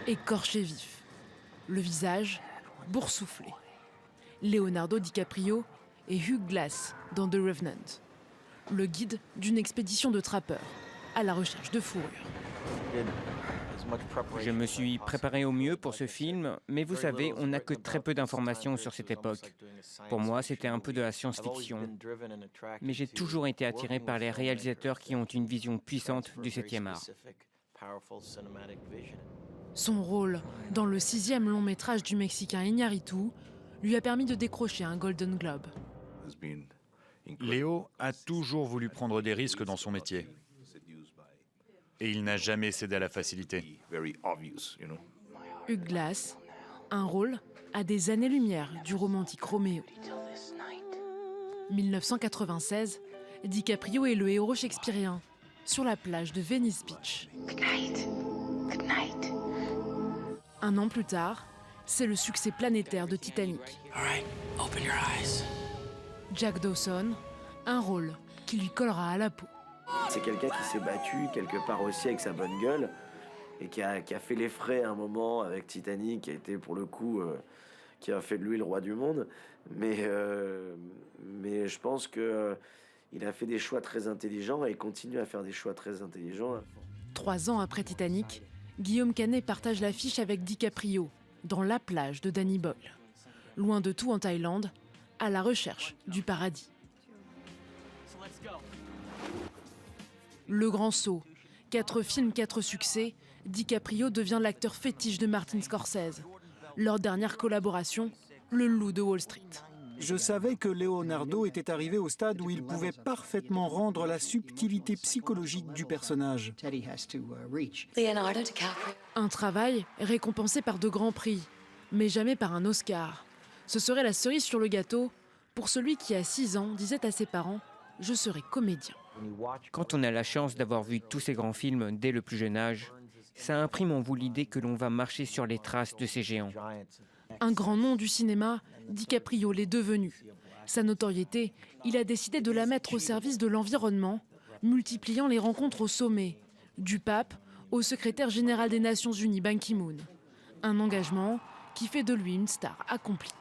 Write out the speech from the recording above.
écorché vif, le visage boursouflé. Leonardo DiCaprio et Hugh Glass dans The Revenant, le guide d'une expédition de trappeurs à la recherche de fourrure. Je me suis préparé au mieux pour ce film, mais vous savez, on n'a que très peu d'informations sur cette époque. Pour moi, c'était un peu de la science-fiction. Mais j'ai toujours été attiré par les réalisateurs qui ont une vision puissante du 7e art. Son rôle dans le 6e long métrage du Mexicain Iñárritu lui a permis de décrocher un Golden Globe. Léo a toujours voulu prendre des risques dans son métier. Et il n'a jamais cédé à la facilité. Hugh Glass, un rôle à des années-lumière du romantique Roméo. 1996, DiCaprio est le héros shakespearien sur la plage de Venice Beach. Un an plus tard, c'est le succès planétaire de Titanic. Jack Dawson, un rôle qui lui collera à la peau. C'est quelqu'un qui s'est battu quelque part aussi avec sa bonne gueule et qui a fait les frais à un moment avec Titanic, qui a été pour le coup, qui a fait de lui le roi du monde. Mais je pense que il a fait des choix très intelligents et il continue à faire des choix très intelligents. 3 ans après Titanic, Guillaume Canet partage l'affiche avec DiCaprio dans La plage de Danny Boyle. Loin de tout en Thaïlande, à la recherche du paradis. Le Grand Saut, 4 films, 4 succès, DiCaprio devient l'acteur fétiche de Martin Scorsese. Leur dernière collaboration, Le Loup de Wall Street. Je savais que Leonardo était arrivé au stade où il pouvait parfaitement rendre la subtilité psychologique du personnage. Un travail récompensé par de grands prix, mais jamais par un Oscar. Ce serait la cerise sur le gâteau pour celui qui, à 6 ans, disait à ses parents « Je serai comédien ». Quand on a la chance d'avoir vu tous ces grands films dès le plus jeune âge, ça imprime en vous l'idée que l'on va marcher sur les traces de ces géants. Un grand nom du cinéma, DiCaprio l'est devenu. Sa notoriété, il a décidé de la mettre au service de l'environnement, multipliant les rencontres au sommet, du pape au secrétaire général des Nations Unies Ban Ki-moon. Un engagement qui fait de lui une star accomplie.